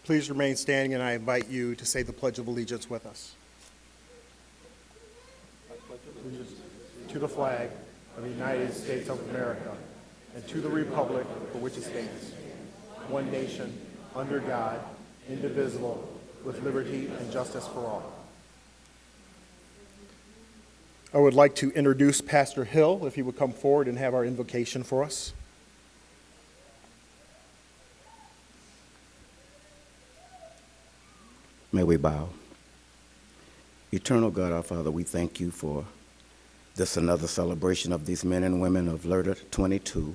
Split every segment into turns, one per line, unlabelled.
Please remain standing, and I invite you to say the Pledge of Allegiance with us. Allegiance to the flag of the United States of America and to the republic for which it stands, one nation, under God, indivisible, with liberty and justice for all. I would like to introduce Pastor Hill, if he would come forward and have our invocation for us.
May we bow. Eternal God, our Father, we thank you for this another celebration of these men and women of LERTA 22.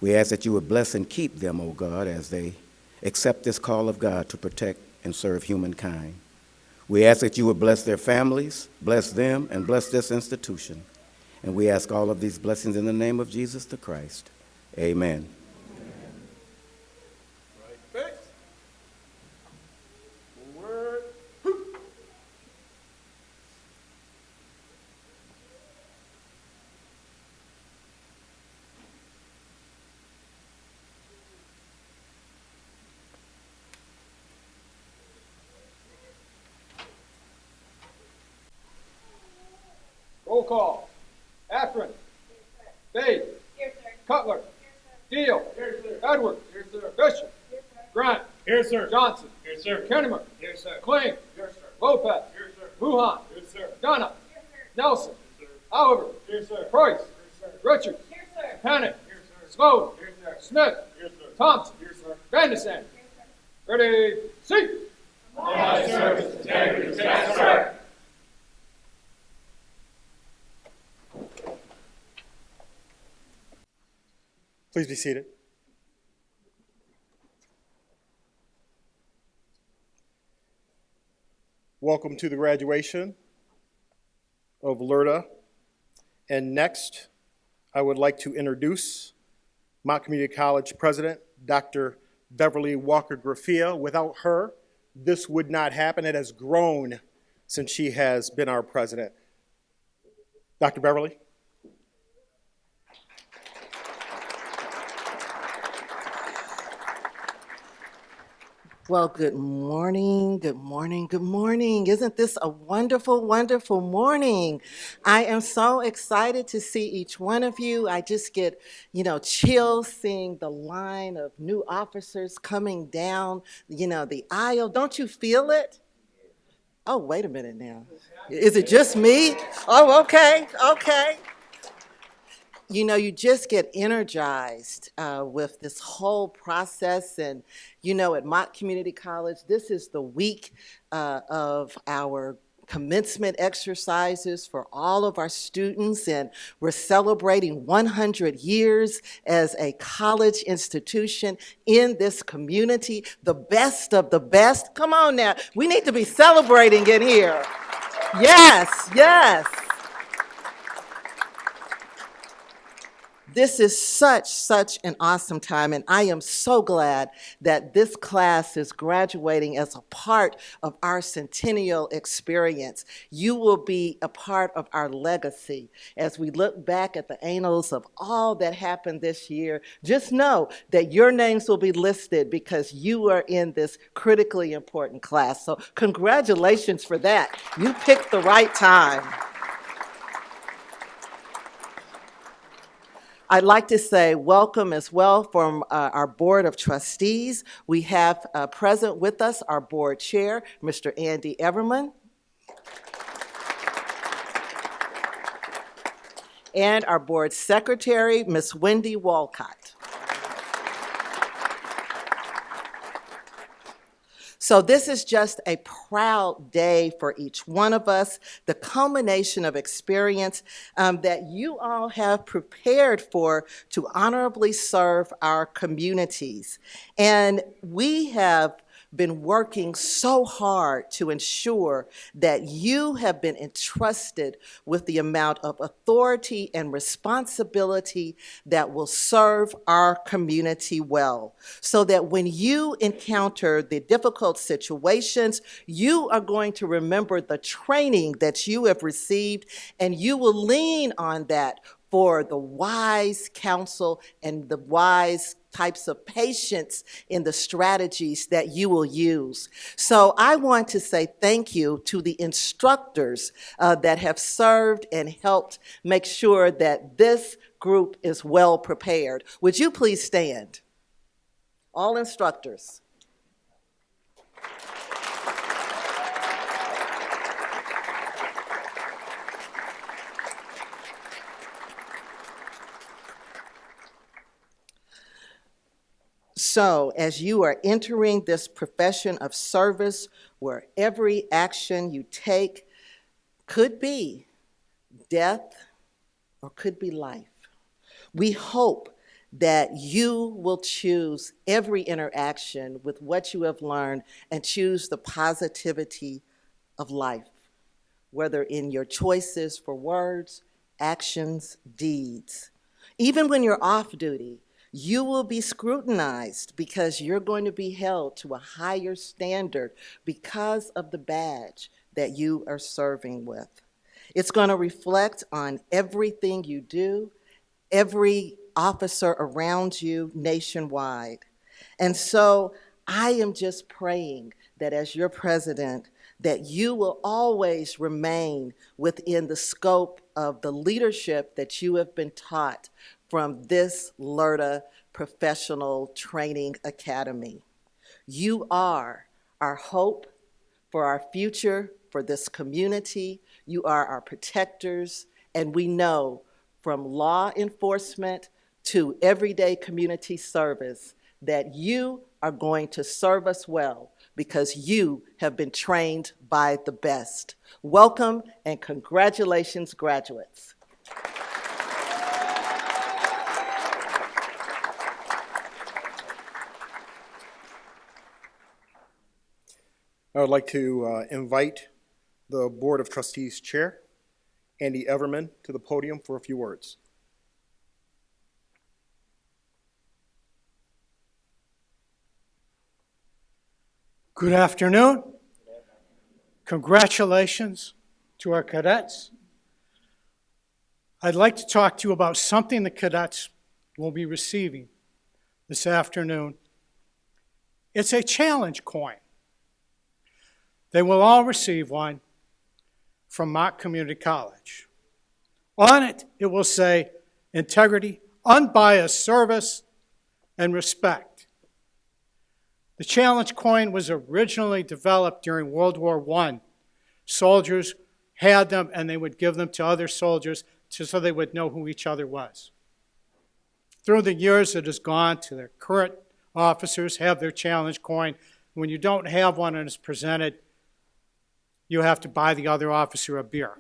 We ask that you would bless and keep them, O God, as they accept this call of God to protect and serve humankind. We ask that you would bless their families, bless them, and bless this institution. And we ask all of these blessings in the name of Jesus the Christ. Amen.
Roll call. Afrin. Bade. Cutler. Deal. Edwards. Bishop. Grant.
Here, sir.
Johnson.
Here, sir.
Kennemer.
Here, sir.
Kling.
Here, sir.
Lopez.
Here, sir.
Lujan.
Here, sir.
Gunna. Nelson.
Here, sir.
Oliver.
Here, sir.
Price.
Here, sir.
Richards. Panic.
Here, sir.
Sloan.
Here, sir.
Smith.
Here, sir.
Thompson.
Here, sir.
Vandesen. Ready. Seat.
My service, integrity, sir.
Please be seated. Welcome to the graduation of LERTA. And next, I would like to introduce Mott Community College President, Dr. Beverly Walker-Graffia. Without her, this would not happen. It has grown since she has been our president. Dr. Beverly.
Well, good morning, good morning, good morning. Isn't this a wonderful, wonderful morning? I am so excited to see each one of you. I just get, chills seeing the line of new officers coming down, the aisle. Don't you feel it? Oh, wait a minute now. Is it just me? Oh, okay. You just get energized with this whole process. And, at Mott Community College, this is the week of our commencement exercises for all of our students. And we're celebrating 100 years as a college institution in this community, the best of the best. Come on now, we need to be celebrating in here. Yes. This is such an awesome time, and I am so glad that this class is graduating as a part of our centennial experience. You will be a part of our legacy. As we look back at the annals of all that happened this year, just know that your names will be listed because you are in this critically important class. So congratulations for that. You picked the right time. I'd like to say welcome as well from our Board of Trustees. We have present with us our board chair, Mr. Andy Everman, and our board secretary, Ms. Wendy Walcott. So this is just a proud day for each one of us, the culmination of experience that you all have prepared for to honorably serve our communities. And we have been working so hard to ensure that you have been entrusted with the amount of authority and responsibility that will serve our community well, so that when you encounter the difficult situations, you are going to remember the training that you have received, and you will lean on that for the wise counsel and the wise types of patience in the strategies that you will use. So I want to say thank you to the instructors that have served and helped make sure that this group is well prepared. Would you please stand? All instructors. So, as you are entering this profession of service where every action you take could be death or could be life, we hope that you will choose every interaction with what you have learned and choose the positivity of life, whether in your choices for words, actions, deeds. Even when you're off duty, you will be scrutinized because you're going to be held to a higher standard because of the badge that you are serving with. It's going to reflect on everything you do, every officer around you nationwide. And so I am just praying that as your president, that you will always remain within the scope of the leadership that you have been taught from this LERTA Professional Training Academy. You are our hope for our future, for this community. You are our protectors, and we know from law enforcement to everyday community service that you are going to serve us well because you have been trained by the best. Welcome and congratulations, graduates.
I would like to invite the Board of Trustees Chair, Andy Everman, to the podium for a few words.
Good afternoon. Congratulations to our cadets. I'd like to talk to you about something the cadets will be receiving this afternoon. It's a challenge coin. They will all receive one from Mott Community College. On it, it will say integrity, unbiased service, and respect. The challenge coin was originally developed during World War I. Soldiers had them and they would give them to other soldiers so they would know who each other was. Through the years, it has gone to the current officers have their challenge coin. When you don't have one and it's presented, you have to buy the other officer a beer.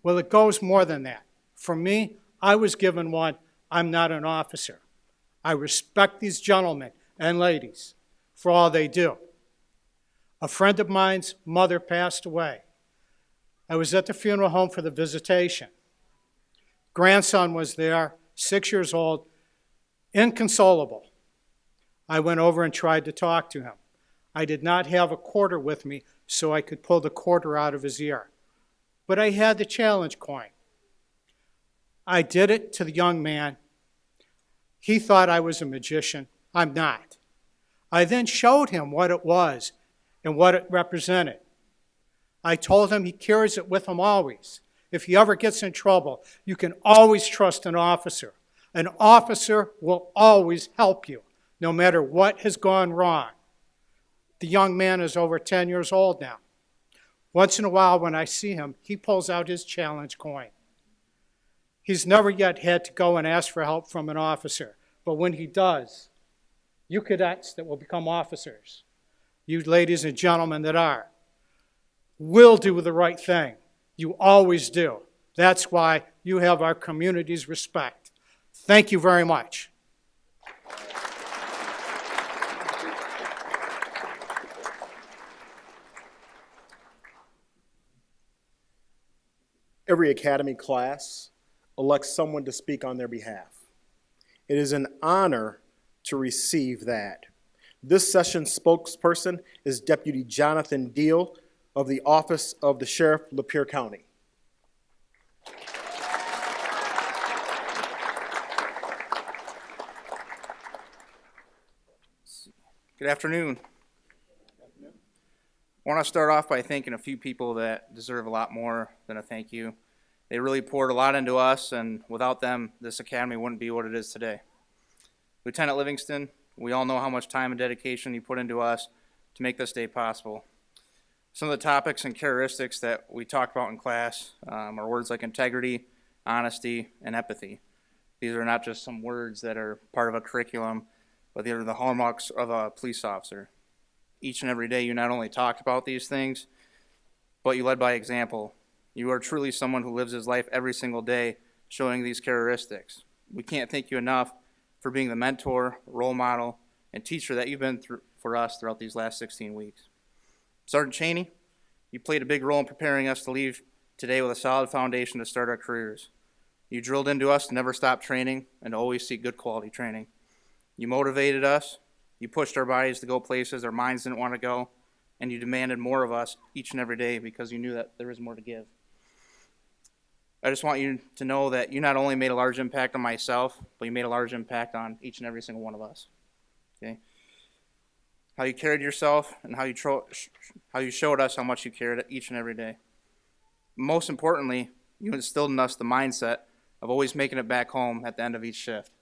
Well, it goes more than that. For me, I was given one. I'm not an officer. I respect these gentlemen and ladies for all they do. A friend of mine's mother passed away. I was at the funeral home for the visitation. Grandson was there, 6 years old, inconsolable. I went over and tried to talk to him. I did not have a quarter with me so I could pull the quarter out of his ear. But I had the challenge coin. I did it to the young man. He thought I was a magician. I'm not. I then showed him what it was and what it represented. I told him he carries it with him always. If he ever gets in trouble, you can always trust an officer. An officer will always help you, no matter what has gone wrong. The young man is over 10 years old now. Once in a while when I see him, he pulls out his challenge coin. He's never yet had to go and ask for help from an officer, but when he does, you cadets that will become officers, you ladies and gentlemen that are, will do the right thing. You always do. That's why you have our community's respect. Thank you very much.
Every academy class elects someone to speak on their behalf. It is an honor to receive that. This session's spokesperson is Deputy Jonathan Deal of the Office of the Sheriff, Lapeer County.
Good afternoon. I want to start off by thanking a few people that deserve a lot more than a thank you. They really poured a lot into us, and without them, this academy wouldn't be what it is today. Lieutenant Livingston, we all know how much time and dedication you put into us to make this day possible. Some of the topics and characteristics that we talked about in class are words like integrity, honesty, and empathy. These are not just some words that are part of a curriculum, but they are the hallmarks of a police officer. Each and every day you not only talked about these things, but you led by example. You are truly someone who lives his life every single day showing these characteristics. We can't thank you enough for being the mentor, role model, and teacher that you've been for us throughout these last 16 weeks. Sergeant Cheney, you played a big role in preparing us to leave today with a solid foundation to start our careers. You drilled into us to never stop training and to always seek good quality training. You motivated us, you pushed our bodies to go places our minds didn't want to go, and you demanded more of us each and every day because you knew that there was more to give. I just want you to know that you not only made a large impact on myself, but you made a large impact on each and every single one of us. Okay? How you carried yourself and how you showed us how much you cared each and every day. Most importantly, you instilled in us the mindset of always making it back home at the end of each shift.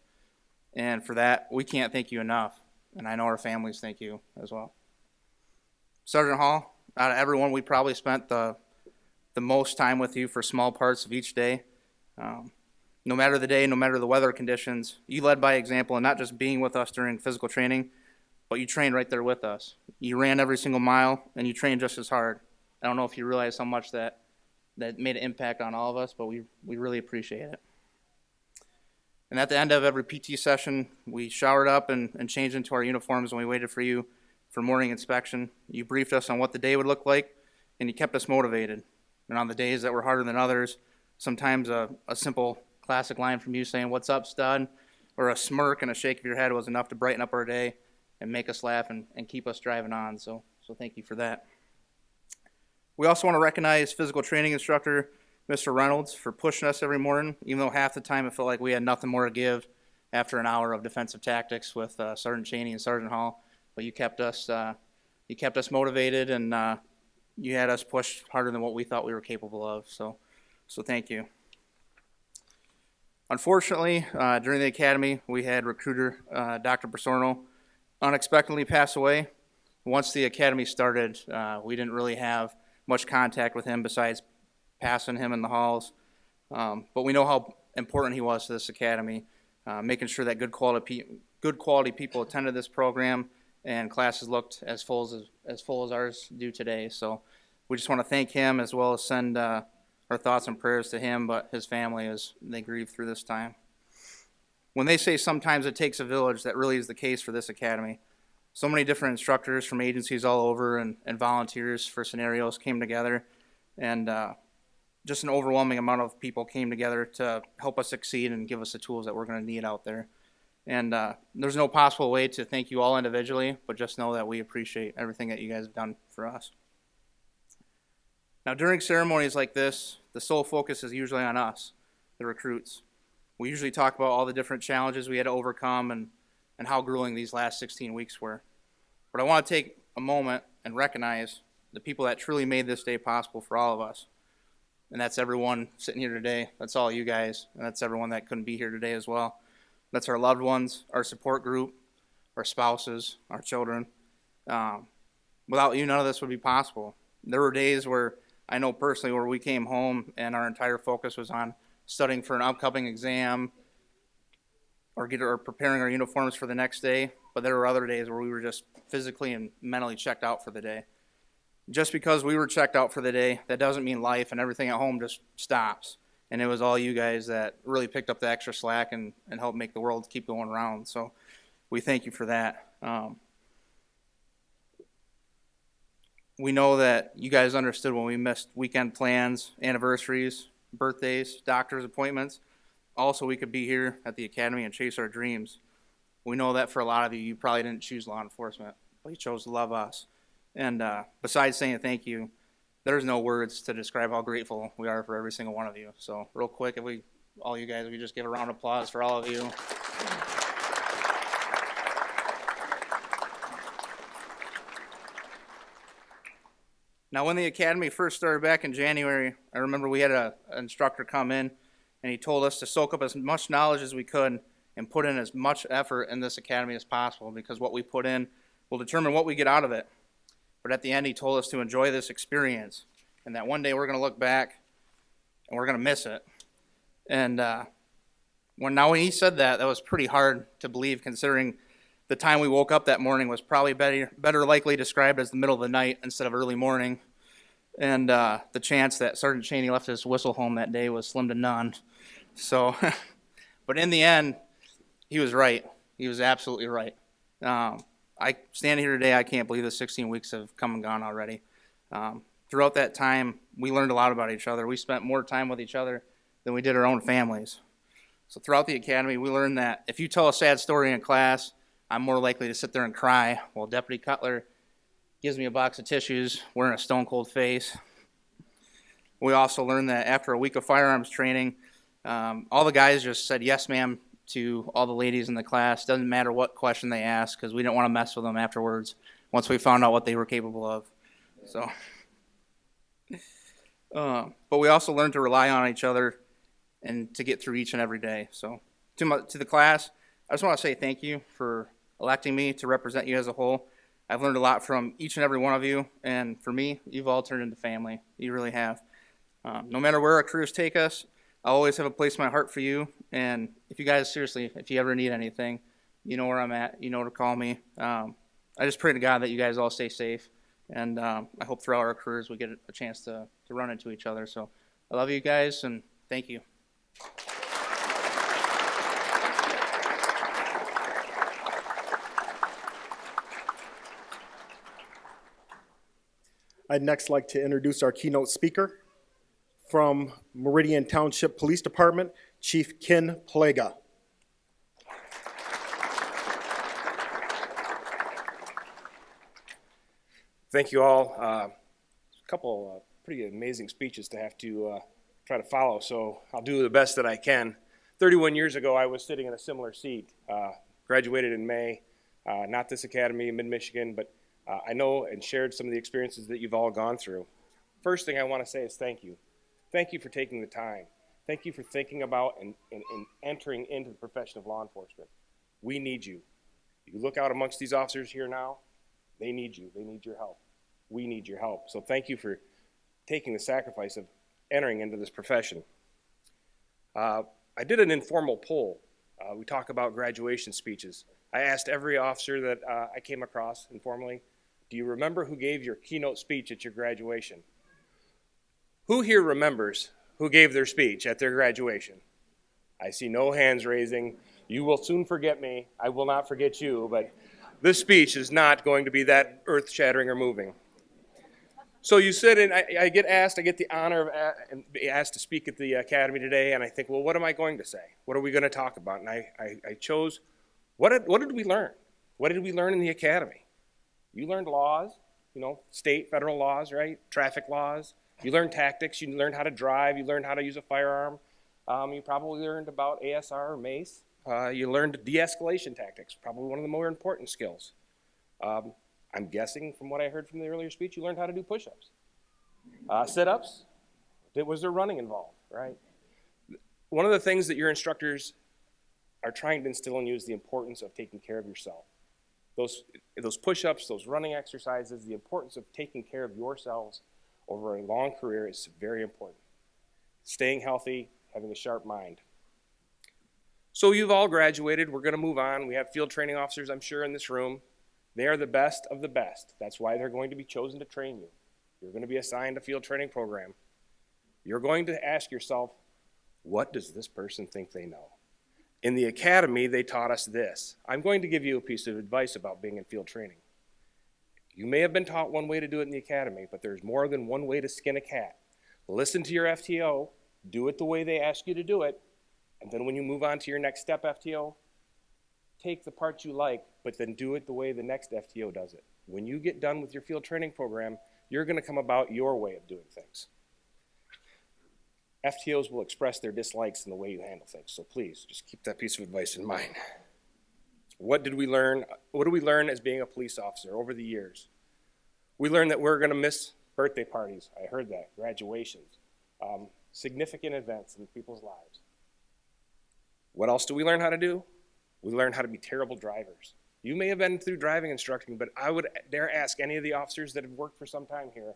And for that, we can't thank you enough. And I know our families thank you as well. Sergeant Hall, out of everyone, we probably spent the most time with you for small parts of each day. No matter the day, no matter the weather conditions, you led by example and not just being with us during physical training, but you trained right there with us. You ran every single mile, and you trained just as hard. I don't know if you realize how much that made an impact on all of us, but we really appreciate it. And at the end of every PT session, we showered up and changed into our uniforms when we waited for you for morning inspection. You briefed us on what the day would look like, and you kept us motivated. And on the days that were harder than others, sometimes a simple classic line from you saying, "What's up, stud?" or a smirk and a shake of your head was enough to brighten up our day and make us laugh and keep us driving on. So thank you for that. We also want to recognize physical training instructor Mr. Reynolds for pushing us every morning, even though half the time it felt like we had nothing more to give after an hour of defensive tactics with Sergeant Cheney and Sergeant Hall. But you kept us motivated, and you had us push harder than what we thought we were capable of. So thank you. Unfortunately, during the academy, we had recruiter Dr. Bersorno unexpectedly pass away. Once the academy started, we didn't really have much contact with him besides passing him in the halls. But we know how important he was to this academy, making sure that good quality people attended this program and classes looked as full as ours do today. So we just want to thank him as well as send our thoughts and prayers to him, but his family as they grieve through this time. When they say sometimes it takes a village, that really is the case for this academy. So many different instructors from agencies all over and volunteers for scenarios came together, and just an overwhelming amount of people came together to help us succeed and give us the tools that we're going to need out there. And there's no possible way to thank you all individually, but just know that we appreciate everything that you guys have done for us. Now, during ceremonies like this, the sole focus is usually on us, the recruits. We usually talk about all the different challenges we had to overcome and how grueling these last 16 weeks were. But I want to take a moment and recognize the people that truly made this day possible for all of us. And that's everyone sitting here today. That's all you guys. And that's everyone that couldn't be here today as well. That's our loved ones, our support group, our spouses, our children. Without you, none of this would be possible. There were days where I know personally where we came home and our entire focus was on studying for an upcoming exam or preparing our uniforms for the next day. But there were other days where we were just physically and mentally checked out for the day. Just because we were checked out for the day, that doesn't mean life and everything at home just stops. And it was all you guys that really picked up the extra slack and helped make the world keep going round. So we thank you for that. We know that you guys understood when we missed weekend plans, anniversaries, birthdays, doctor's appointments. Also, we could be here at the academy and chase our dreams. We know that for a lot of you, you probably didn't choose law enforcement, but you chose to love us. And besides saying thank you, there's no words to describe how grateful we are for every single one of you. So real quick, if we just give a round of applause for all of you. Now, when the academy first started back in January, I remember we had an instructor come in, and he told us to soak up as much knowledge as we could and put in as much effort in this academy as possible, because what we put in will determine what we get out of it. But at the end, he told us to enjoy this experience, and that one day we're going to look back and we're going to miss it. And when he said that, that was pretty hard to believe, considering the time we woke up that morning was probably better likely described as the middle of the night instead of early morning. And the chance that Sergeant Cheney left his whistle home that day was slim to none. So, but in the end, he was right. He was absolutely right. I stand here today, I can't believe the 16 weeks have come and gone already. Throughout that time, we learned a lot about each other. We spent more time with each other than we did our own families. So throughout the academy, we learned that if you tell a sad story in class, I'm more likely to sit there and cry, while Deputy Cutler gives me a box of tissues wearing a stone-cold face. We also learned that after a week of firearms training, all the guys just said yes, ma'am, to all the ladies in the class. Doesn't matter what question they asked, because we didn't want to mess with them afterwards once we found out what they were capable of. So, but we also learned to rely on each other and to get through each and every day. So to the class, I just want to say thank you for electing me to represent you as a whole. I've learned a lot from each and every one of you, and for me, you've all turned into family. You really have. No matter where our careers take us, I'll always have a place in my heart for you. And if you guys, seriously, if you ever need anything, you know where I'm at. You know to call me. I just pray to God that you guys all stay safe. And I hope throughout our careers we get a chance to run into each other. So I love you guys, and thank you.
I'd next like to introduce our keynote speaker from Meridian Township Police Department, Chief Ken Plaga.
Thank you all. A couple pretty amazing speeches to have to try to follow, so I'll do the best that I can. 31 years ago, I was sitting in a similar seat. Graduated in May, not this academy in mid-Michigan, but I know and shared some of the experiences that you've all gone through. First thing I want to say is thank you. Thank you for taking the time. Thank you for thinking about and entering into the profession of law enforcement. We need you. You look out amongst these officers here now, they need you. They need your help. We need your help. So thank you for taking the sacrifice of entering into this profession. I did an informal poll. We talk about graduation speeches. I asked every officer that I came across informally, do you remember who gave your keynote speech at your graduation? Who here remembers who gave their speech at their graduation? I see no hands raising. You will soon forget me. I will not forget you, but this speech is not going to be that earth-shattering or moving. So you sit and I get the honor of being asked to speak at the academy today, and I think, well, what am I going to say? What are we going to talk about? And I chose, what did we learn? What did we learn in the academy? You learned laws, state, federal laws, right? Traffic laws. You learned tactics. You learned how to drive. You learned how to use a firearm. You probably learned about ASR or MACE. You learned de-escalation tactics, probably one of the more important skills. I'm guessing from what I heard from the earlier speech, you learned how to do push-ups. Sit-ups, was there running involved, right? One of the things that your instructors are trying to instill in you is the importance of taking care of yourself. Those push-ups, those running exercises, the importance of taking care of yourselves over a long career is very important. Staying healthy, having a sharp mind. So you've all graduated. We're going to move on. We have field training officers, I'm sure, in this room. They are the best of the best. That's why they're going to be chosen to train you. You're going to be assigned a field training program. You're going to ask yourself, what does this person think they know? In the academy, they taught us this. I'm going to give you a piece of advice about being in field training. You may have been taught one way to do it in the academy, but there's more than one way to skin a cat. Listen to your FTO, do it the way they ask you to do it, and then when you move on to your next step FTO, take the parts you like, but then do it the way the next FTO does it. When you get done with your field training program, you're going to come about your way of doing things. FTOs will express their dislikes in the way you handle things, so please just keep that piece of advice in mind. What did we learn? What did we learn as being a police officer over the years? We learned that we're going to miss Birthday parties, I heard that, graduations, significant events in people's lives. What else do we learn how to do? We learn how to be terrible drivers. You may have been through driving instruction, but I would dare ask any of the officers that have worked for some time here,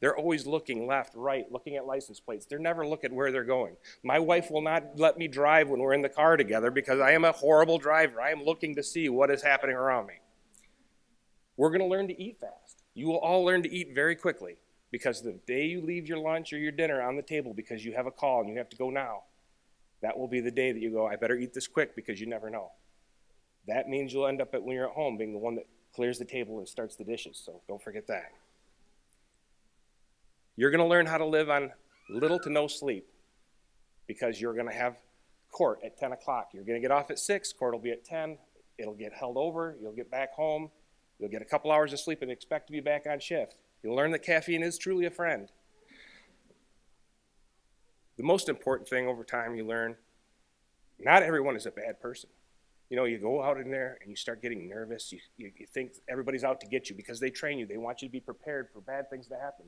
they're always looking left, right, looking at license plates. They're never looking at where they're going. My wife will not let me drive when we're in the car together because I am a horrible driver. I am looking to see what is happening around me. We're going to learn to eat fast. You will all learn to eat very quickly because the day you leave your lunch or your dinner on the table because you have a call and you have to go now, that will be the day that you go, I better eat this quick because you never know. That means you'll end up when you're at home being the one that clears the table and starts the dishes, so don't forget that. You're going to learn how to live on little to no sleep because you're going to have court at 10 o'clock. You're going to get off at 6, court will be at 10, it'll get held over, you'll get back home, you'll get a couple hours of sleep and expect to be back on shift. You'll learn that caffeine is truly a friend. The most important thing over time you learn, not everyone is a bad person. You know, you go out in there and you start getting nervous, you think everybody's out to get you because they train you, they want you to be prepared for bad things to happen.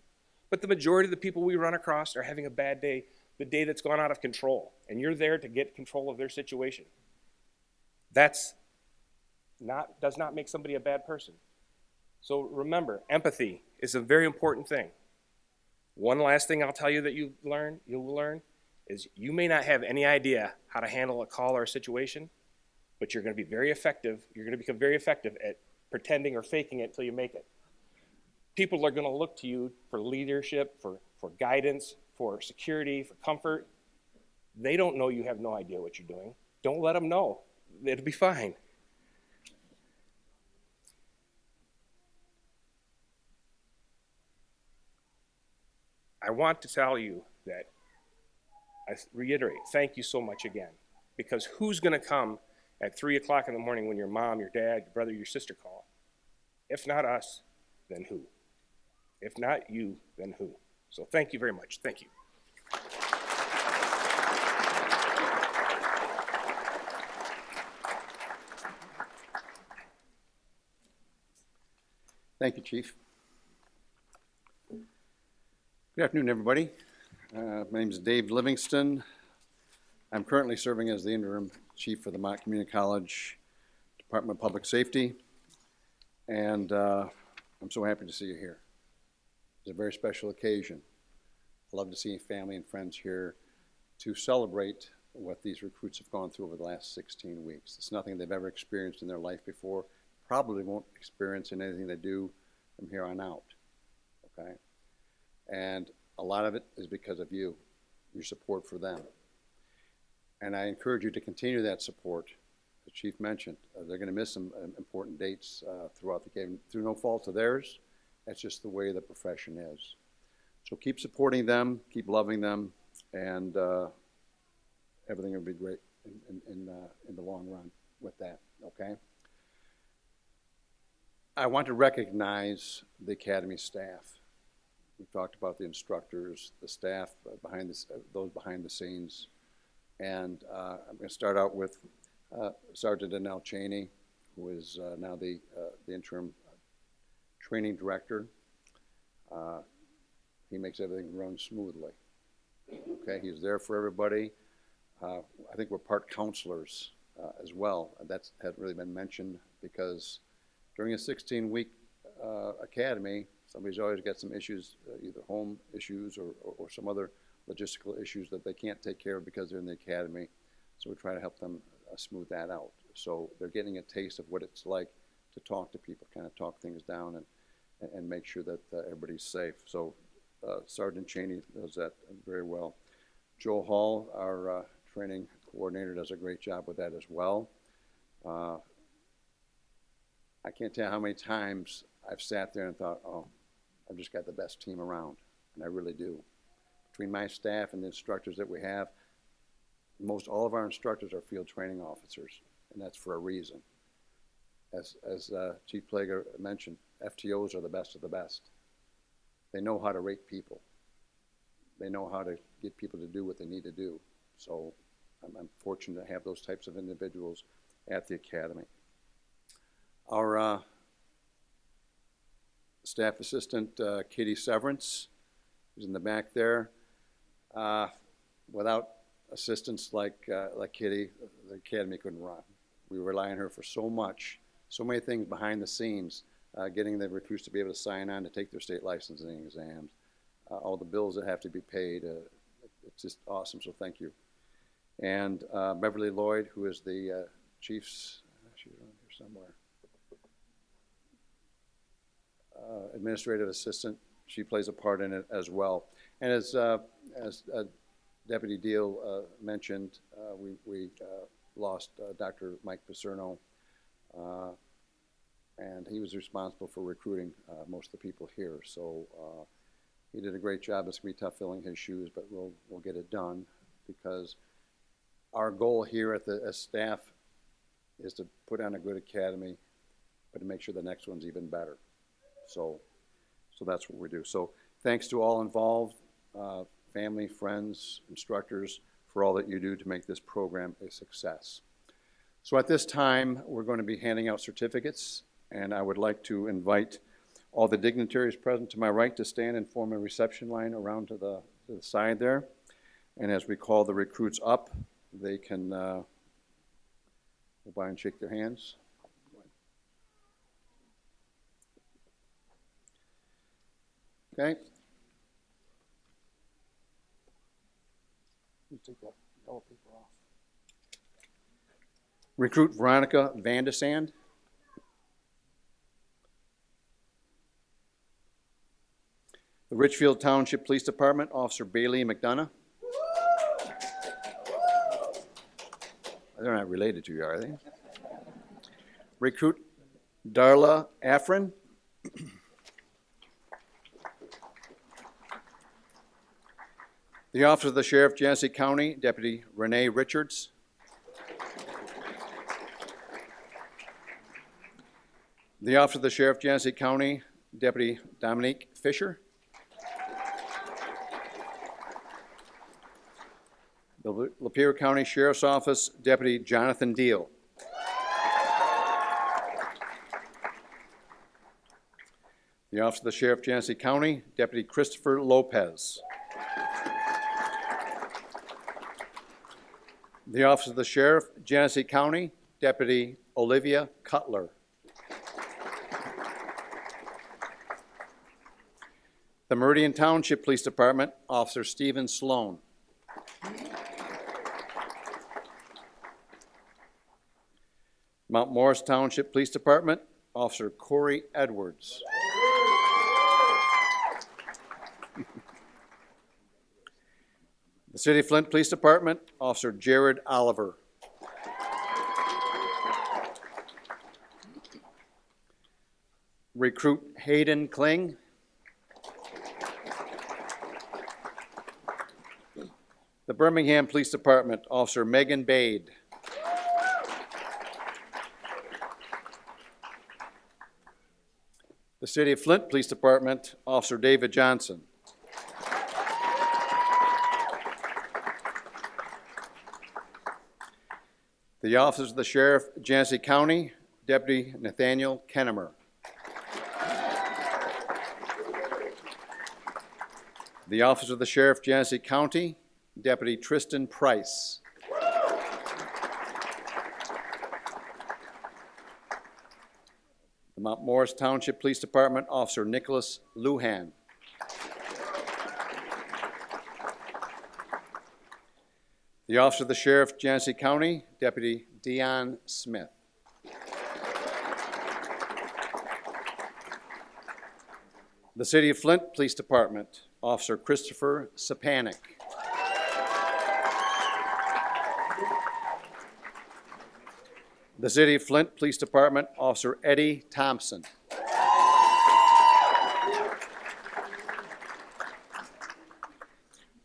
But the majority of the people we run across are having a bad day, the day that's gone out of control, and you're there to get control of their situation. Does not make somebody a bad person. So remember, empathy is a very important thing. One last thing I'll tell you that you'll learn is you may not have any idea how to handle a call or a situation, but you're going to be very effective. You're going to become very effective at pretending or faking it until you make it. People are going to look to you for leadership, for guidance, for security, for comfort. They don't know you have no idea what you're doing. Don't let them know. It'll be fine. I want to tell you that, I reiterate, thank you so much again. Because who's going to come at 3 o'clock in the morning when your mom, your dad, your brother, your sister call? If not us, then who? If not you, then who? So thank you very much. Thank you.
Thank you, Chief. Good afternoon, everybody. My name is Dave Livingston. I'm currently serving as the interim chief for the Mott Community College Department of Public Safety, and I'm so happy to see you here. It's a very special occasion. I love to see family and friends here to celebrate what these recruits have gone through over the last 16 weeks. It's nothing they've ever experienced in their life before, probably won't experience in anything they do from here on out, okay? And a lot of it is because of you, your support for them. And I encourage you to continue that support. The Chief mentioned, they're gonna miss some important dates throughout the game, through no fault of theirs. That's just the way the profession is. So keep supporting them, keep loving them, and everything will be great in the long run with that, okay? I want to recognize the Academy staff. We talked about the instructors, the staff those behind the scenes. And I'm going to start out with Sergeant Danell Cheney, who is now the interim training director. He makes everything run smoothly. Okay, he's there for everybody. I think we're part counselors as well. That hasn't really been mentioned because during a 16-week academy, somebody's always got some issues, either home issues or some other logistical issues that they can't take care of because they're in the academy. So we try to help them smooth that out. So they're getting a taste of what it's like to talk to people, kind of talk things down and make sure that everybody's safe. So Sergeant Cheney does that very well. Joe Hall, our training coordinator, does a great job with that as well. I can't tell how many times I've sat there and thought, oh, I've just got the best team around, and I really do. Between my staff and the instructors that we have, most all of our instructors are field training officers, and that's for a reason. As Chief Plager mentioned, FTOs are the best of the best. They know how to rate people. They know how to get people to do what they need to do. So I'm fortunate to have those types of individuals at the academy. Our Staff Assistant Katie Severance, who's in the back there. Without assistance like Kitty, the Academy couldn't run. We rely on her for so much, so many things behind the scenes, getting the recruits to be able to sign on to take their state licensing exams, all the bills that have to be paid. It's just awesome, so thank you. And Beverly Lloyd, who is the Chief's, she's around here somewhere, administrative assistant. She plays a part in it as well. And as Deputy Deal mentioned, we lost Dr. Mike Pacerno, and he was responsible for recruiting most of the people here. So he did a great job. It's gonna be tough filling his shoes, but we'll get it done, because our goal here as staff is to put on a good academy, but to make sure the next one's even better. So that's what we do. So thanks to all involved, family, friends, instructors, for all that you do to make this program a success. So at this time, we're going to be handing out certificates, and I would like to invite all the dignitaries present to my right to stand and form a reception line around to the side there. And as we call the recruits up, they can go by and shake their hands. Okay. You take that yellow paper off. Recruit Veronica Vandesand. The Richfield Township Police Department, Officer Bailey McDonough. They're not related to you, are they? Recruit Darla Afrin. The Office of the Sheriff, Genesee County, Deputy Renee Richards. The Office of the Sheriff, Genesee County, Deputy Dominique Fisher. The Lapeer County Sheriff's Office, Deputy Jonathan Deal. The Office of the Sheriff, Genesee County, Deputy Christopher Lopez. The Office of the Sheriff, Genesee County, Deputy Olivia Cutler. The Meridian Township Police Department, Officer Stephen Sloan. Mount Morris Township Police Department, Officer Corey Edwards. The City of Flint Police Department, Officer Jared Oliver. Recruit Hayden Kling. The Birmingham Police Department, Officer Megan Bade. The City of Flint Police Department, Officer David Johnson. The Office of the Sheriff, Genesee County, Deputy Nathaniel Kennemer. The Office of the Sheriff, Genesee County, Deputy Tristan Price. The Mount Morris Township Police Department, Officer Nicholas Luhan. The Office of the Sheriff, Genesee County, Deputy Dion Smith. The City of Flint Police Department, Officer Christopher Sapanik. The City of Flint Police Department, Officer Eddie Thompson.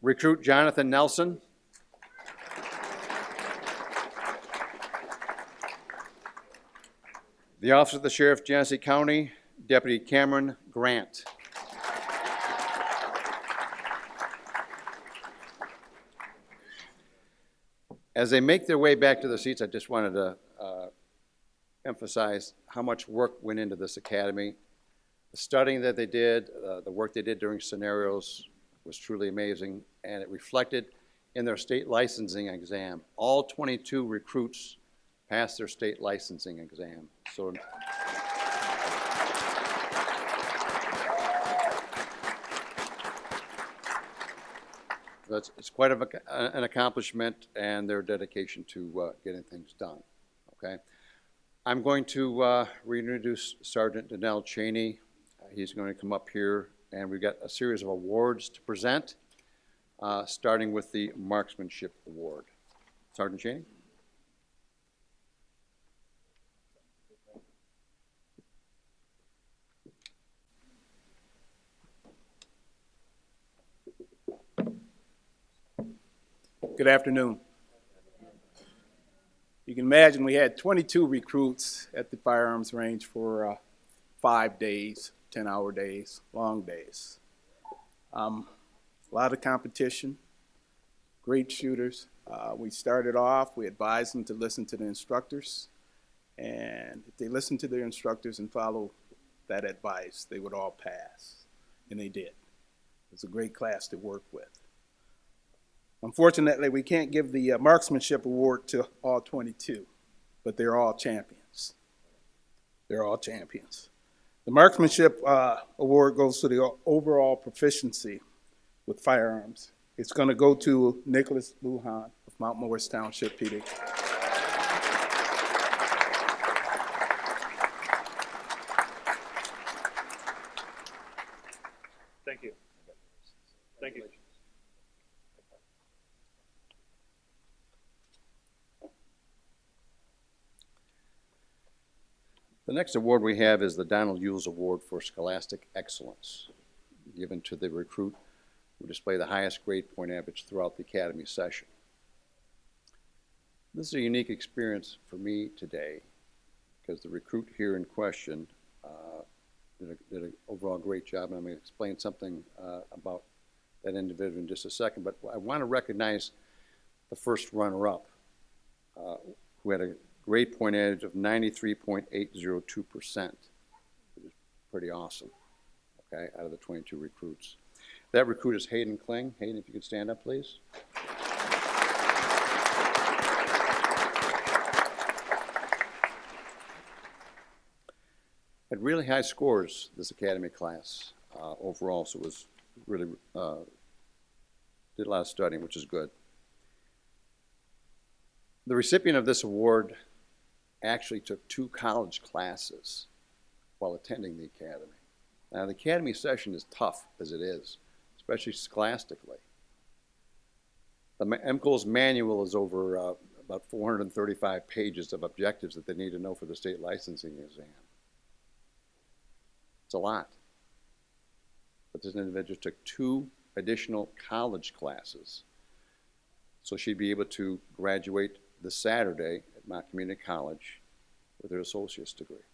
Recruit Jonathan Nelson. The Office of the Sheriff, Genesee County, Deputy Cameron Grant. As they make their way back to the seats, I just wanted to emphasize how much work went into this academy. The studying that they did, the work they did during scenarios was truly amazing, and it reflected in their state licensing exam. All 22 recruits passed their state licensing exam. So it's quite an accomplishment, and their dedication to getting things done, okay? I'm going to reintroduce Sergeant Danell Cheney. He's going to come up here, and we've got a series of awards to present, starting with the Marksmanship Award. Sergeant Cheney?
Good afternoon. You can imagine we had 22 recruits at the firearms range for 5 days, 10-hour days, long days. A lot of competition, great shooters. We started off, we advised them to listen to the instructors, and if they listened to their instructors and followed that advice, they would all pass, and they did. It was a great class to work with. Unfortunately, we can't give the Marksmanship Award to all 22, but they're all champions. They're all champions. The Marksmanship Award goes to the overall proficiency with firearms. It's going to go to Nicholas Lujan of Mount Morris Township, PD.
Thank you. Thank you.
The next award we have is the Donald Hughes Award for Scholastic Excellence, given to the recruit who displayed the highest grade point average throughout the academy session. This is a unique experience for me today because the recruit here in question did an overall great job, and I'm going to explain something about that individual in just a second, but I want to recognize the first runner-up who had a grade point average of 93.802%, which is pretty awesome, okay, out of the 22 recruits. That recruit is Hayden Kling. Hayden, if you could stand up, please. Had really high scores, this academy class, overall, so it was really, did a lot of studying, which is good. The recipient of this award actually took 2 college classes while attending the academy. Now, the academy session is tough as it is, especially scholastically. The MCOL's manual is over about 435 pages of objectives that they need to know for the state licensing exam. It's a lot. But this individual took 2 additional college classes, so she'd be able to graduate this Saturday at Mount Community College with her associate's degree.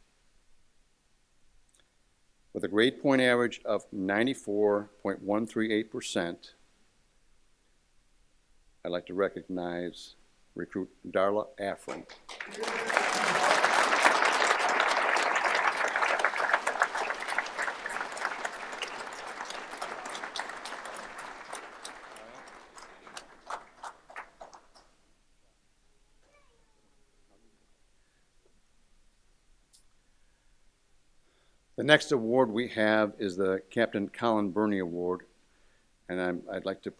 With a grade point average of 94.138%, I'd like to recognize recruit Darla Affron. The next award we have is the Captain Colin Burney Award, and I'd like to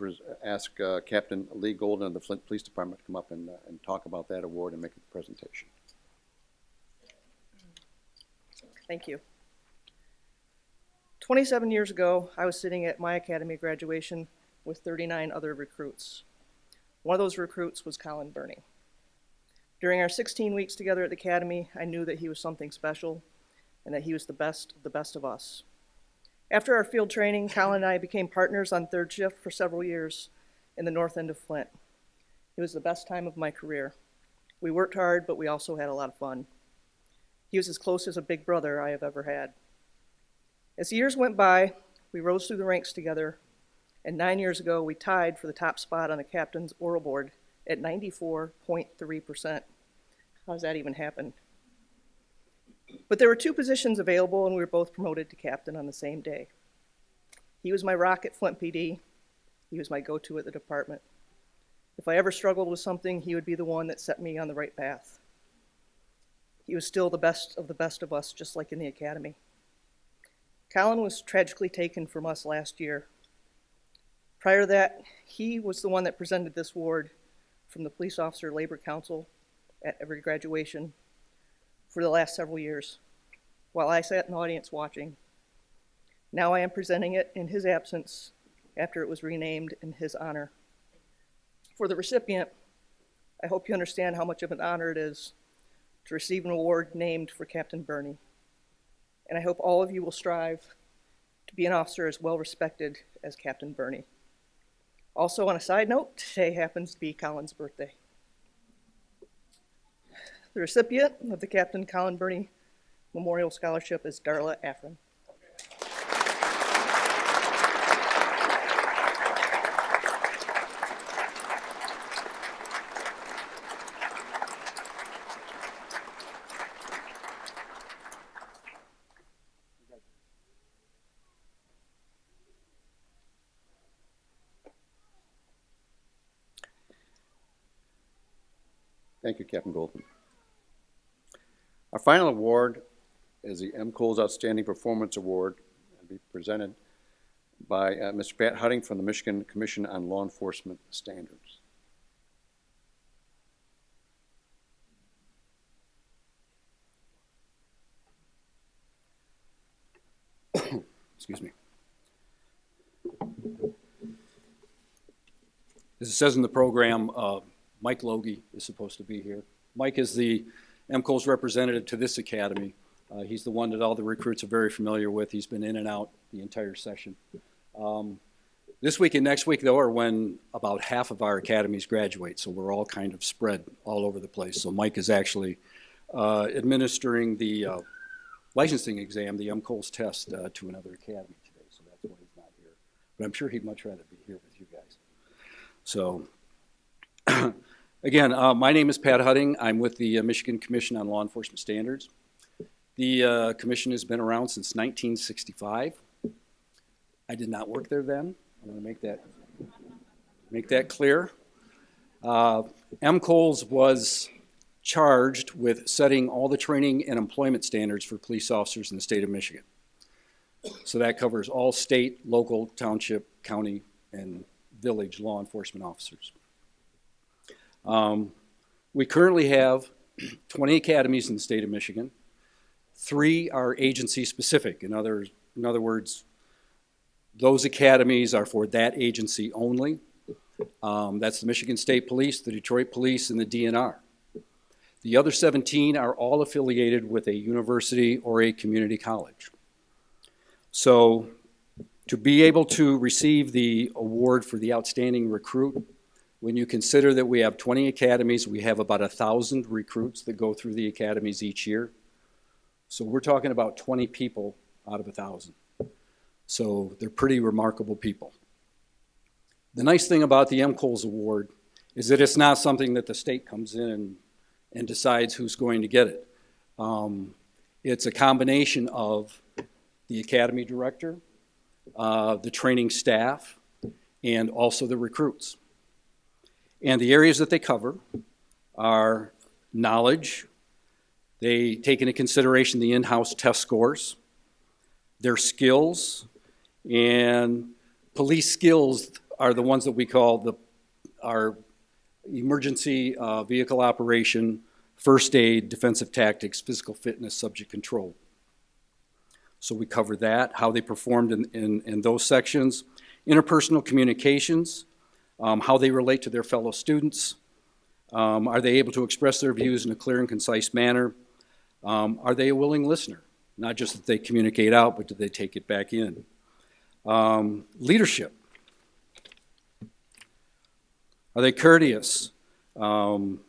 ask Captain Lee Golden of the Flint Police Department to come up and talk about that award and make a presentation.
Thank you. 27 years ago, I was sitting at my academy graduation with 39 other recruits. One of those recruits was Colin Burney. During our 16 weeks together at the academy, I knew that he was something special and that he was the best of us. After our field training, Colin and I became partners on third shift for several years in the north end of Flint. It was the best time of my career. We worked hard, but we also had a lot of fun. He was as close as a big brother I have ever had. As the years went by, we rose through the ranks together, and 9 years ago, we tied for the top spot on the captain's oral board at 94.3%. How does that even happen? But there were two positions available, and we were both promoted to captain on the same day. He was my rock at Flint PD. He was my go-to at the department. If I ever struggled with something, he would be the one that set me on the right path. He was still the best of us, just like in the academy. Colin was tragically taken from us last year. Prior to that, he was the one that presented this award from the Police Officer Labor Council at every graduation for the last several years, while I sat in the audience watching. Now I am presenting it in his absence after it was renamed in his honor. For the recipient, I hope you understand how much of an honor it is to receive an award named for Captain Burney. And I hope all of you will strive to be an officer as well respected as Captain Burney. Also, on a side note, today happens to be Colin's birthday. The recipient of the Captain Colin Burney Memorial Scholarship is Darla Afrin.
Thank you, Captain Goldman. Our final award is the M. Coles Outstanding Performance Award, and be presented by Mr. Pat Hutting from the Michigan Commission on Law Enforcement Standards.
Excuse me. As it says in the program, Mike Logie is supposed to be here. Mike is the MCOL's representative to this academy. He's the one that all the recruits are very familiar with. He's been in and out the entire session. This week and next week, though, are when about half of our academies graduate, so we're all kind of spread all over the place. So Mike is actually administering the licensing exam, the MCOL's test, to another academy today, so that's why he's not here. But I'm sure he'd much rather be here with you guys. So, again, my name is Pat Hutting. I'm with the Michigan Commission on Law Enforcement Standards. The commission has been around since 1965. I did not work there then. I want to make that clear. MCOLS was charged with setting all the training and employment standards for police officers in the state of Michigan. So that covers all state, local, township, county, and village law enforcement officers. We currently have 20 academies in the state of Michigan. 3 are agency specific. In other words, those academies are for that agency only. That's the Michigan State Police, the Detroit Police, and the DNR. The other 17 are all affiliated with a university or a community college. So to be able to receive the award for the outstanding recruit, when you consider that we have 20 academies, we have about 1,000 recruits that go through the academies each year. So we're talking about 20 people out of 1,000. So they're pretty remarkable people. The nice thing about the MCOLS award is that it's not something that the state comes in and decides who's going to get it. It's a combination of the academy director, the training staff, and also the recruits. And the areas that they cover are knowledge. They take into consideration the in-house test scores, their skills, and police skills are the ones that we call our emergency vehicle operation, first aid, defensive tactics, physical fitness, subject control. So we cover that, how they performed in those sections. Interpersonal communications, how they relate to their fellow students. Are they able to express their views in a clear and concise manner? Are they a willing listener? Not just that they communicate out, but do they take it back in? Leadership. Are they courteous? And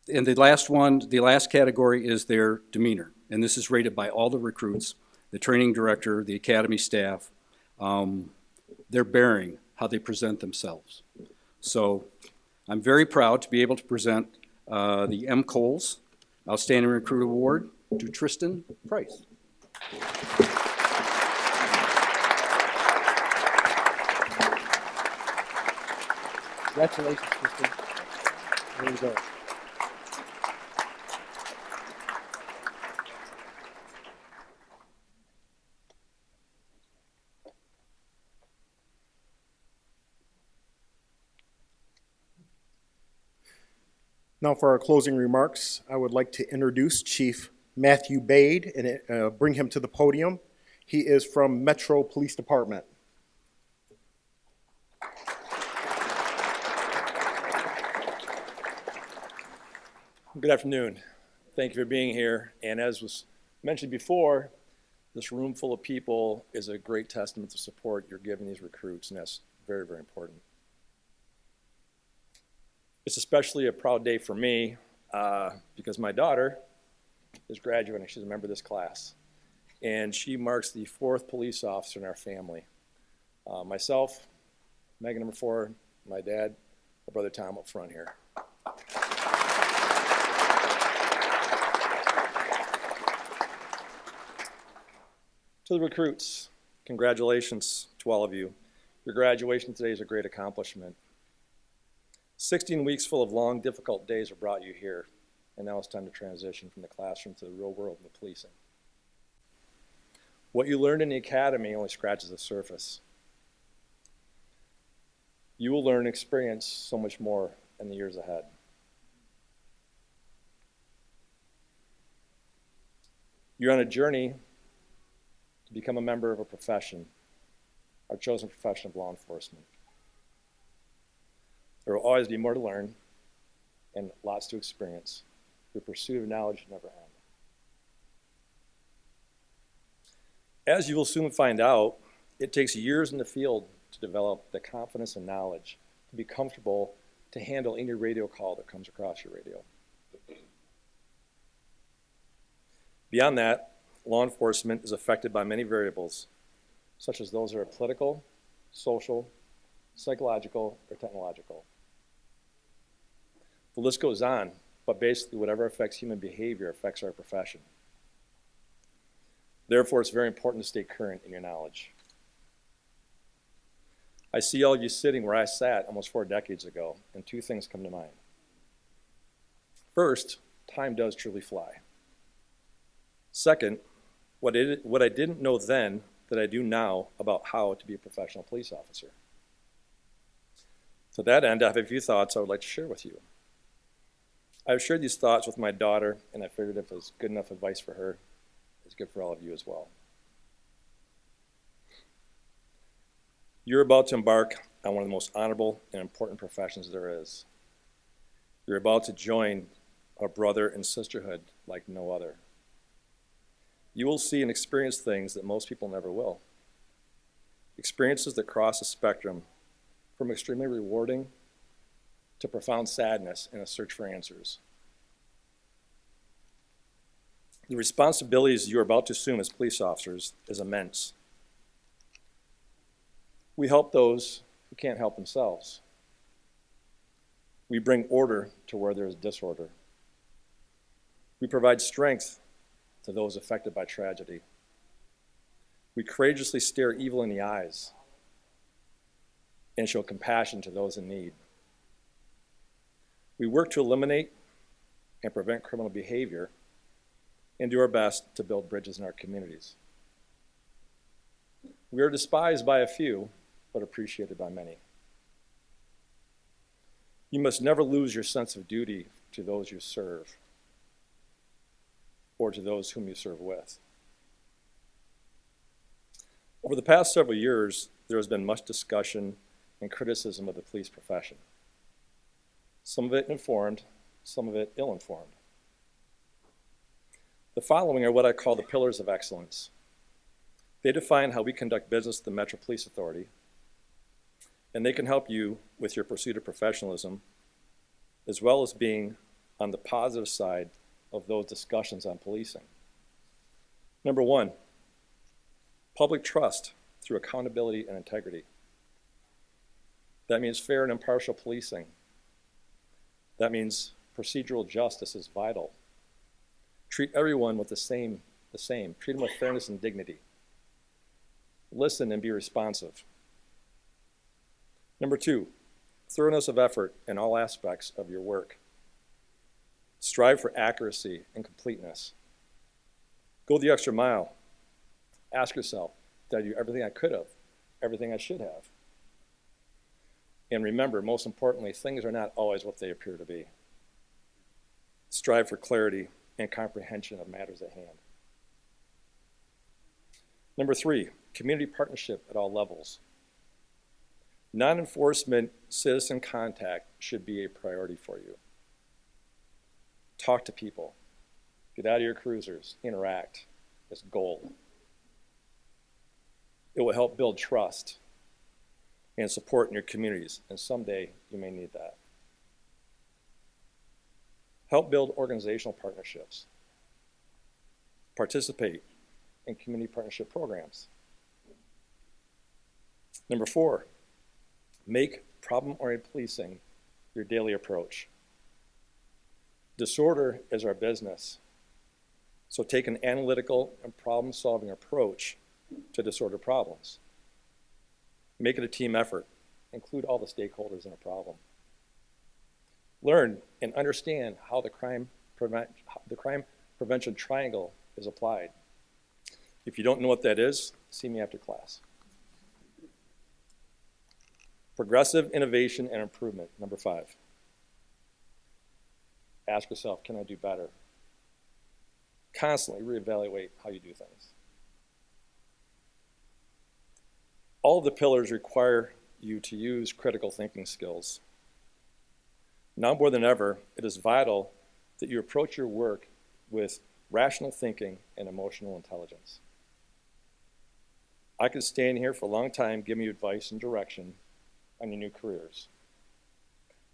the last category is their demeanor. And this is rated by all the recruits, the training director, the academy staff, their bearing, how they present themselves. So I'm very proud to be able to present the MCOLS Outstanding Recruit Award to Tristan Price. Congratulations, Tristan. There you go.
Now for our closing remarks, I would like to introduce Chief Matthew Bade and bring him to the podium. He is from Metro Police Department.
Good afternoon. Thank you for being here. And as was mentioned before, this room full of people is a great testament to support you're giving these recruits, and that's very, very important. It's especially a proud day for me because my daughter is graduating. She's a member of this class. And she marks the 4th police officer in our family. Myself, Megan number 4, my dad, my brother Tom up front here. To the recruits, congratulations to all of you. Your graduation today is a great accomplishment. 16 weeks full of long, difficult days have brought you here, and now it's time to transition from the classroom to the real world and the policing. What you learned in the academy only scratches the surface. You will learn and experience so much more in the years ahead. You're on a journey to become a member of a profession, our chosen profession of law enforcement. There will always be more to learn and lots to experience. The pursuit of knowledge will never end. As you will soon find out, it takes years in the field to develop the confidence and knowledge to be comfortable to handle any radio call that comes across your radio. Beyond that, law enforcement is affected by many variables, such as those that are political, social, psychological, or technological. The list goes on, but basically whatever affects human behavior affects our profession. Therefore, it's very important to stay current in your knowledge. I see all of you sitting where I sat almost 4 decades ago, and 2 things come to mind. First, time does truly fly. Second, what I didn't know then that I do now about how to be a professional police officer. To that end, I have a few thoughts I would like to share with you. I've shared these thoughts with my daughter, and I figured if it was good enough advice for her, it's good for all of you as well. You're about to embark on one of the most honorable and important professions there is. You're about to join a brother and sisterhood like no other. You will see and experience things that most people never will. Experiences that cross the spectrum from extremely rewarding to profound sadness and a search for answers. The responsibilities you are about to assume as police officers is immense. We help those who can't help themselves. We bring order to where there is disorder. We provide strength to those affected by tragedy. We courageously stare evil in the eyes and show compassion to those in need. We work to eliminate and prevent criminal behavior and do our best to build bridges in our communities. We are despised by a few, but appreciated by many. You must never lose your sense of duty to those you serve or to those whom you serve with. Over the past several years, there has been much discussion and criticism of the police profession. Some of it informed, some of it ill-informed. The following are what I call the pillars of excellence. They define how we conduct business at the Metro Police Authority, and they can help you with your pursuit of professionalism, as well as being on the positive side of those discussions on policing. Number 1, public trust through accountability and integrity. That means fair and impartial policing. That means procedural justice is vital. Treat everyone with the same. Treat them with fairness and dignity. Listen and be responsive. Number 2, thoroughness of effort in all aspects of your work. Strive for accuracy and completeness. Go the extra mile. Ask yourself, did I do everything I could have? Everything I should have? And remember, most importantly, things are not always what they appear to be. Strive for clarity and comprehension of matters at hand. Number 3, community partnership at all levels. Non-enforcement citizen contact should be a priority for you. Talk to people. Get out of your cruisers. Interact. It's gold. It will help build trust and support in your communities, and someday you may need that. Help build organizational partnerships. Participate in community partnership programs. Number 4, make problem-oriented policing your daily approach. Disorder is our business, so take an analytical and problem-solving approach to disorder problems. Make it a team effort. Include all the stakeholders in a problem. Learn and understand how the crime prevention triangle is applied. If you don't know what that is, see me after class. Progressive innovation and improvement, number 5. Ask yourself, can I do better? Constantly reevaluate how you do things. All of the pillars require you to use critical thinking skills. Now more than ever, it is vital that you approach your work with rational thinking and emotional intelligence. I could stand here for a long time giving you advice and direction on your new careers,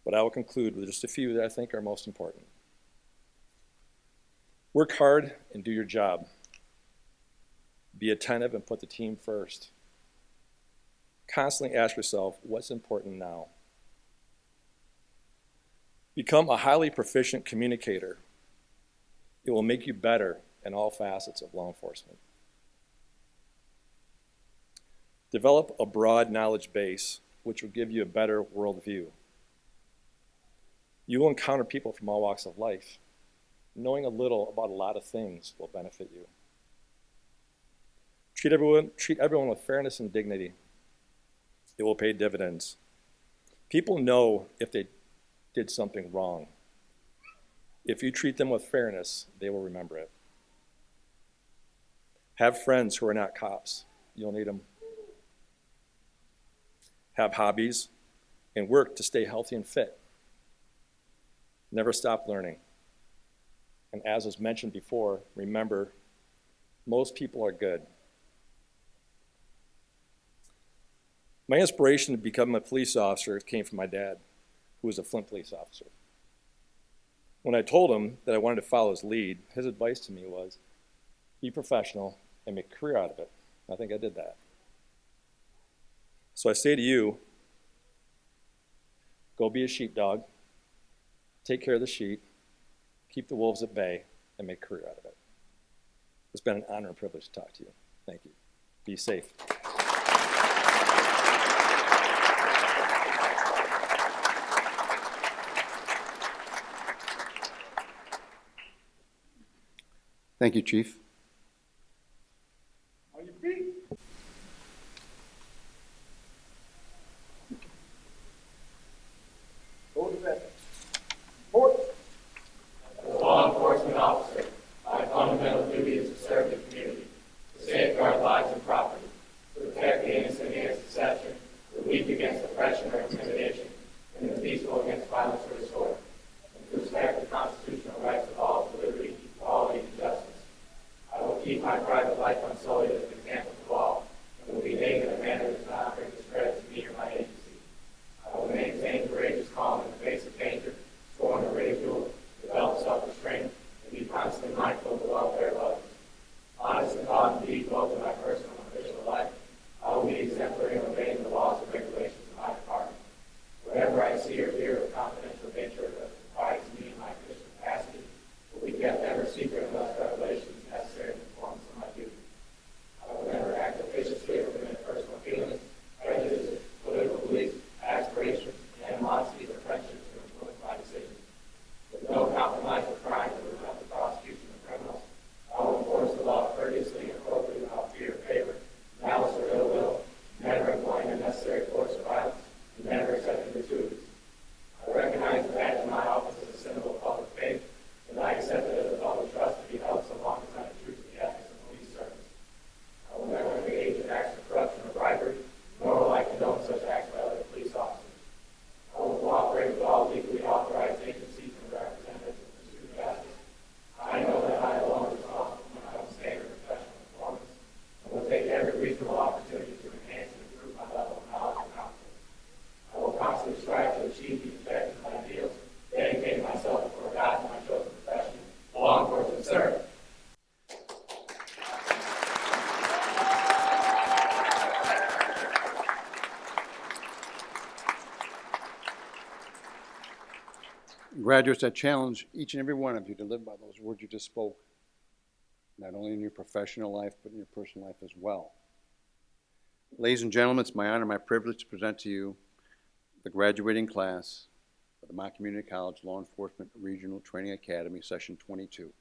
but I will conclude with just a few that I think are most important. Work hard and do your job. Be attentive and put the team first. Constantly ask yourself, what's important now? Become a highly proficient communicator. It will make you better in all facets of law enforcement. Develop a broad knowledge base, which will give you a better worldview. You will encounter people from all walks of life. Knowing a little about a lot of things will benefit you. Treat everyone with fairness and dignity. It will pay dividends. People know if they did something wrong. If you treat them with fairness, they will remember it. Have friends who are not cops. You'll need them. Have hobbies and work to stay healthy and fit. Never stop learning. And as was mentioned before, remember, most people are good. My inspiration to become a police officer came from my dad, who was a Flint police officer. When I told him that I wanted to follow his lead, his advice to me was, be professional and make a career out of it. I think I did that. So I say to you, go be a sheepdog, take care of the sheep, keep the wolves at bay, and make a career out of it. It's been an honor and privilege to talk to you. Thank you. Be safe.
Thank you, Chief.
On your feet. Go to bed. Report.
As a law enforcement officer, my fundamental duty is to serve the community, to safeguard lives and property, to protect the innocent against deception, the weak against oppression or intimidation, and the peaceful against violence or disorder, and to respect the constitutional rights of all to liberty, equality, and justice. I will keep my private life unsullied as an example to all, and will behave in a manner that does not bring discredit to me or my agency. I will maintain courageous calm in the face of danger, scorn or ridicule, develop self-restraint, and be constantly mindful of the welfare of others. Honest in thought and deed, both in my personal and official life, I will be exemplary in obeying the laws and regulations of my department. Wherever I see or hear of confidential nature
Graduates, I challenge each and every one of you to live by those words you just spoke, not only in your professional life, but in your personal life as well. Ladies and gentlemen, it's my honor, my privilege to present to you the graduating class of the Mott Community College Law Enforcement Regional Training Academy, Session 22.